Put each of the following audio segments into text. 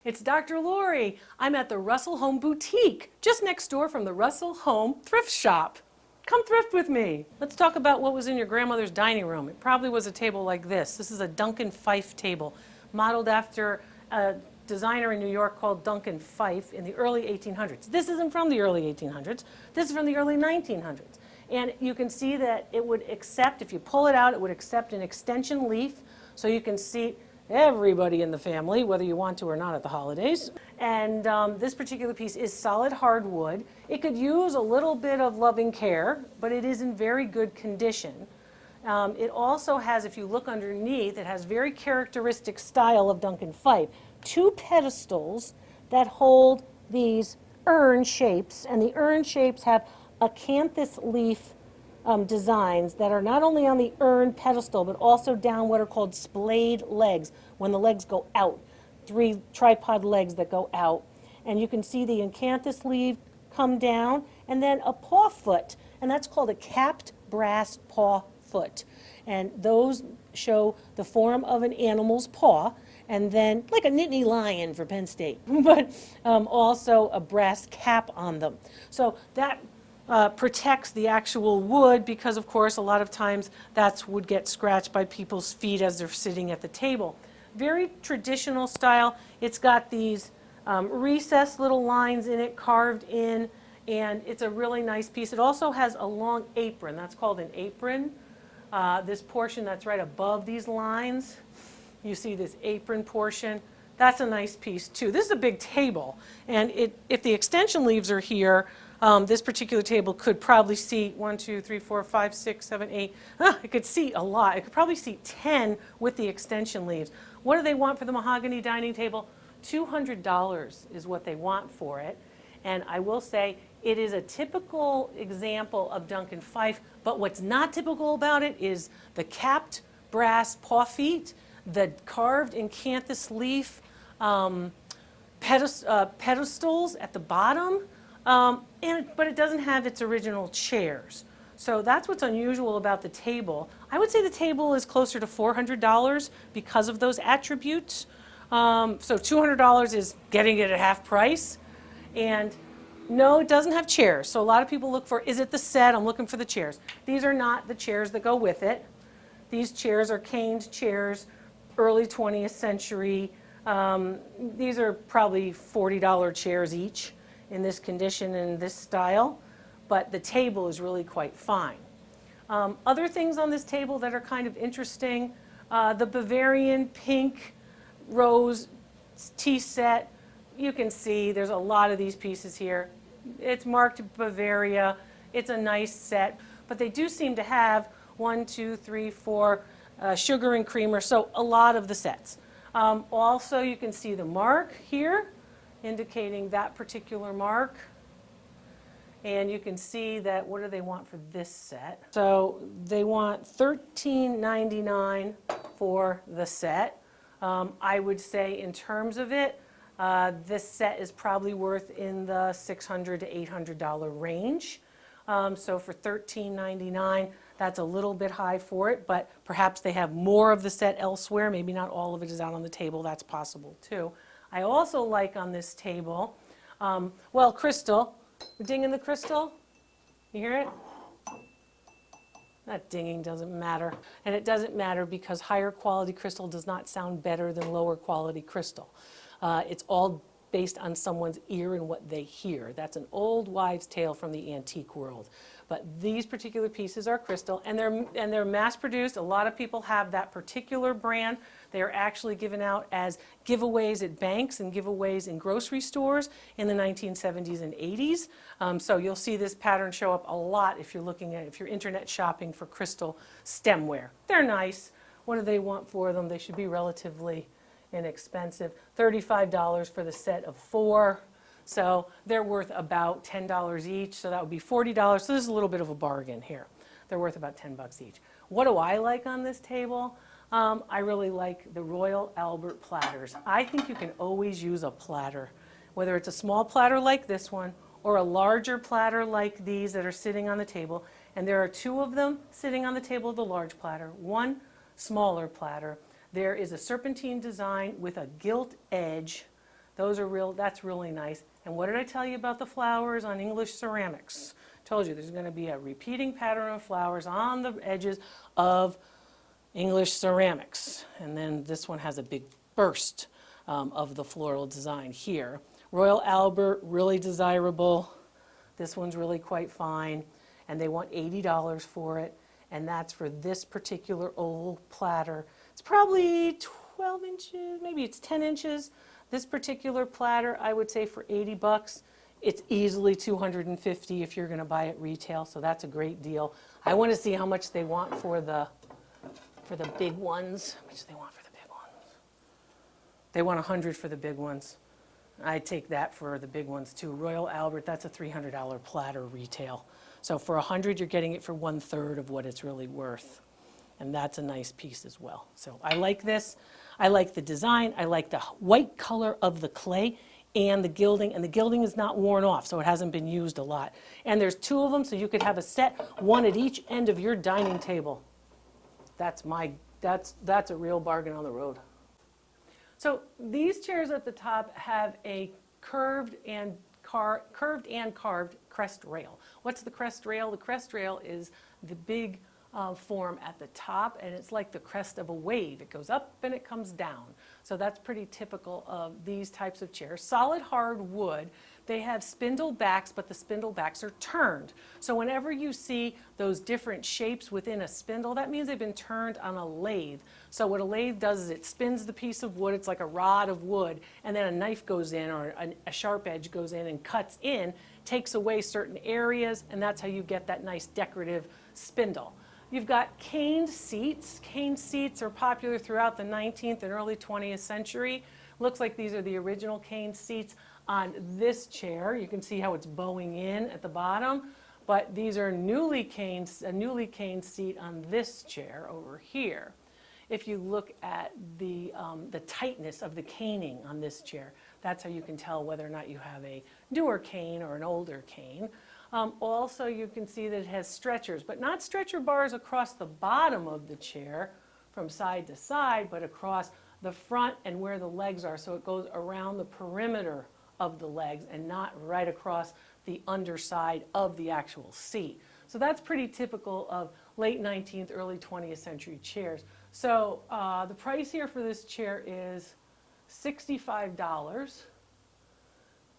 It's Dr. Lori. I'm at the Russell Home Boutique, just next door from the Russell Home Thrift Shop. Come thrift with me. Let's talk about what was in your grandmother's dining room. It probably was a table like this. This is a Duncan Phyfe table, modeled after a designer in New York called Duncan Phyfe in the early 1800s. This isn't from the early 1800s. This is from the early 1900s. And you can see that it would accept, if you pull it out, it would accept an extension leaf, so you can see everybody in the family, whether you want to or not at the holidays. And this particular piece is solid hardwood. It could use a little bit of loving care, but it is in very good condition. It also has, if you look underneath, it has very characteristic style of Duncan Phyfe. Two pedestals that hold these urn shapes, and the urn shapes have acanthus leaf designs that are not only on the urn pedestal but also down what are called splayed legs, when the legs go out, three tripod legs that go out. And you can see the acanthus leaf come down, and then a paw foot, and that's called a capped brass paw foot. And those show the form of an animal's paw, and then like a Nittany lion for Penn State, but also a brass cap on them. So that protects the actual wood, because of course a lot of times that would get scratched by people's feet as they're sitting at the table. Very traditional style. It's got these recessed little lines in it, carved in, and it's a really nice piece. It also has a long apron. That's called an apron. This portion that's right above these lines, you see this apron portion. That's a nice piece too. This is a big table, and if the extension leaves are here, this particular table could probably seat 1, 2, 3, 4, 5, 6, 7, 8. It could seat a lot. It could probably seat 10 with the extension leaves. What do they want for the mahogany dining table? $200 is what they want for it. And I will say it is a typical example of Duncan Phyfe, but what's not typical about it is the capped brass paw feet, the carved acanthus leaf pedestals at the bottom. But it doesn't have its original chairs. So that's what's unusual about the table. I would say the table is closer to $400 because of those attributes. So $200 is getting it at half price. And no, it doesn't have chairs. So a lot of people look for, is it the set? I'm looking for the chairs. These are not the chairs that go with it. These chairs are caned chairs, early 20th century. These are probably $40 chairs each in this condition and this style, but the table is really quite fine. Other things on this table that are kind of interesting, the Bavarian pink rose tea set. You can see there's a lot of these pieces here. It's marked Bavaria. It's a nice set, but they do seem to have 1, 2, 3, 4 sugar and creamer, so a lot of the sets. Also, you can see the mark here, indicating that particular mark. And you can see that, what do they want for this set? So they want $13.99 for the set. I would say in terms of it, this set is probably worth in the $600 to $800 range. So for $13.99, that's a little bit high for it, but perhaps they have more of the set elsewhere. Maybe not all of it is out on the table. That's possible too. I also like on this table, well, crystal. We're dinging the crystal. You hear it? That dinging doesn't matter. And it doesn't matter because higher quality crystal does not sound better than lower quality crystal. It's all based on someone's ear and what they hear. That's an old wives' tale from the antique world. But these particular pieces are crystal, and they're mass-produced. A lot of people have that particular brand. They are actually given out as giveaways at banks and giveaways in grocery stores in the 1970s and 80s. So you'll see this pattern show up a lot if you're internet shopping for crystal stemware. They're nice. What do they want for them? They should be relatively inexpensive. $35 for the set of 4. So they're worth about $10 each, so that would be $40. So this is a little bit of a bargain here. They're worth about $10 each. What do I like on this table? I really like the Royal Albert platters. I think you can always use a platter, whether it's a small platter like this one or a larger platter like these that are sitting on the table. And there are 2 of them sitting on the table, the large platter, 1 smaller platter. There is a serpentine design with a gilt edge That's really nice. And what did I tell you about the flowers on English ceramics? Told you there's going to be a repeating pattern of flowers on the edges of English ceramics. And then this one has a big burst of the floral design here. Royal Albert, really desirable. This one's really quite fine. And they want $80 for it. And that's for this particular oval platter. It's probably 12 inches, maybe it's 10 inches. This particular platter, I would say for 80 bucks. It's easily 250 if you're going to buy it retail, so that's a great deal. I want to see how much they want for the big ones. How much do they want for the big ones? They want 100 for the big ones. I'd take that for the big ones too. Royal Albert, that's a $300 platter retail. So for 100, you're getting it for 1/3 of what it's really worth. And that's a nice piece as well. So I like this. I like the design. I like the white color of the clay and the gilding is not worn off, so it hasn't been used a lot. And there's 2 of them, so you could have a set, one at each end of your dining table. That's a real bargain on the road. So these chairs at the top have a curved and carved crest rail. What's the crest rail? The crest rail is the big form at the top, and it's like the crest of a wave. It goes up and it comes down. So that's pretty typical of these types of chairs. Solid hard wood. They have spindle backs, but the spindle backs are turned. So whenever you see those different shapes within a spindle, that means they've been turned on a lathe. So what a lathe does is it spins the piece of wood. It's like a rod of wood, and then a knife goes in, or a sharp edge goes in and cuts in, takes away certain areas, and that's how you get that nice decorative spindle. You've got caned seats. Caned seats are popular throughout the 19th and early 20th century. Looks like these are the original caned seats on this chair. You can see how it's bowing in at the bottom, but these are a newly caned seat on this chair over here. If you look at the tightness of the caning on this chair, that's how you can tell whether or not you have a newer cane or an older cane. Also, you can see that it has stretchers, but not stretcher bars across the bottom of the chair from side to side, but across the front and where the legs are. So it goes around the perimeter of the legs and not right across the underside of the actual seat. So that's pretty typical of late 19th, early 20th century chairs. So the price here for this chair is $65.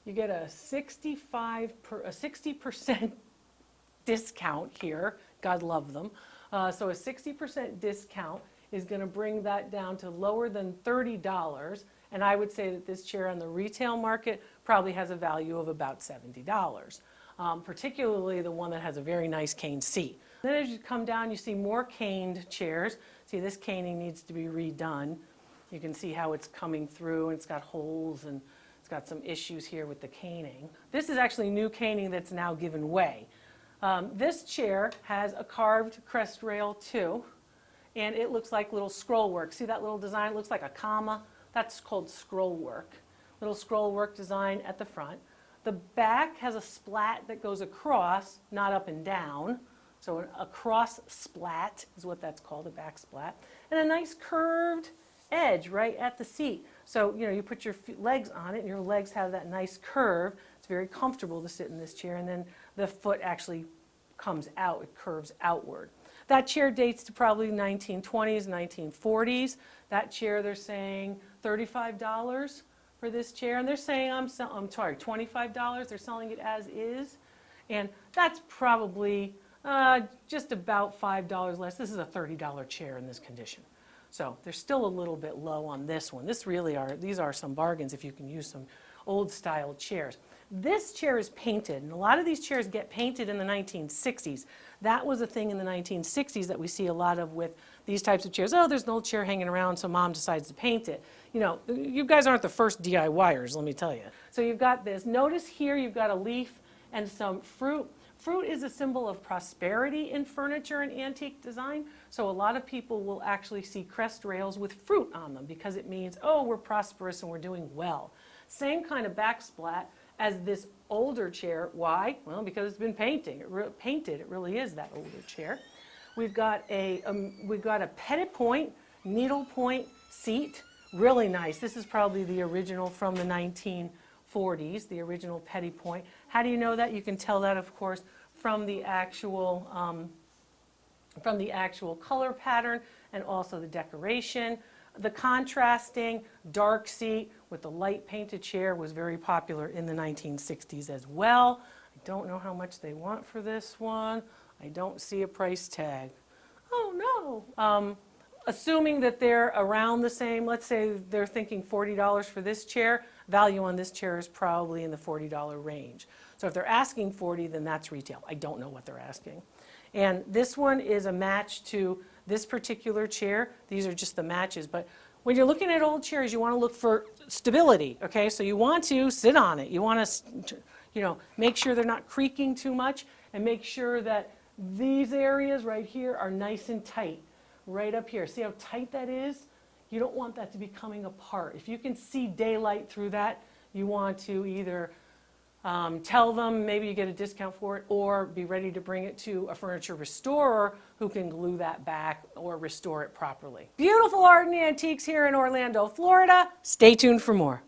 You get a 60% discount here. God love them. So a 60% discount is going to bring that down to lower than $30. And I would say that this chair on the retail market probably has a value of about $70, particularly the one that has a very nice caned seat. Then as you come down, you see more caned chairs. See, this caning needs to be redone. You can see how it's coming through, and it's got holes, and it's got some issues here with the caning. This is actually new caning that's now given way. This chair has a carved crest rail too, and it looks like little scroll work. See that little design? It looks like a comma. That's called scroll work. Little scroll work design at the front. The back has a splat that goes across, not up and down. So a cross splat is what that's called, a back splat. And a nice curved edge right at the seat. So, you know, you put your legs on it and your legs have that nice curve. It's very comfortable to sit in this chair, and then the foot actually comes out, it curves outward. That chair dates to probably 1920s, 1940s. That chair, they're saying $35 for this chair, and they're saying, I'm sorry, $25. They're selling it as is, and that's probably just about $5 less. This is a $30 chair in this condition. So they're still a little bit low on this one. These are some bargains if you can use some old style chairs. This chair is painted, and a lot of these chairs get painted in the 1960s. That was a thing in the 1960s that we see a lot of with these types of chairs. Oh, there's an old chair hanging around, so mom decides to paint it. You know, you guys aren't the first DIYers, let me tell you. So you've got this. Notice here you've got a leaf and some fruit. Fruit is a symbol of prosperity in furniture and antique design, so a lot of people will actually see crest rails with fruit on them because it means, oh, we're prosperous and we're doing well. Same kind of backsplat as this older chair. Why? Well, because it's been painted. It really is that older chair. We've got a petit point, needle point seat Really nice. This is probably the original from the 1940s, the original Petty Point. How do you know that? You can tell that, of course, from the actual color pattern and also the decoration. The contrasting dark seat with the light painted chair was very popular in the 1960s as well. I don't know how much they want for this one. I don't see a price tag. Oh no. Assuming that they're around the same, let's say they're thinking $40 for this chair, value on this chair is probably in the $40 range. So if they're asking $40, then that's retail. I don't know what they're asking. And this one is a match to this particular chair. These are just the matches. But when you're looking at old chairs, you want to look for stability, okay? So you want to sit on it. You want to, make sure they're not creaking too much, and make sure that these areas right here are nice and tight. Right up here. See how tight that is? You don't want that to be coming apart. If you can see daylight through that, you want to either tell them, maybe you get a discount for it, or be ready to bring it to a furniture restorer who can glue that back or restore it properly. Beautiful art and antiques here in Orlando, Florida. Stay tuned for more.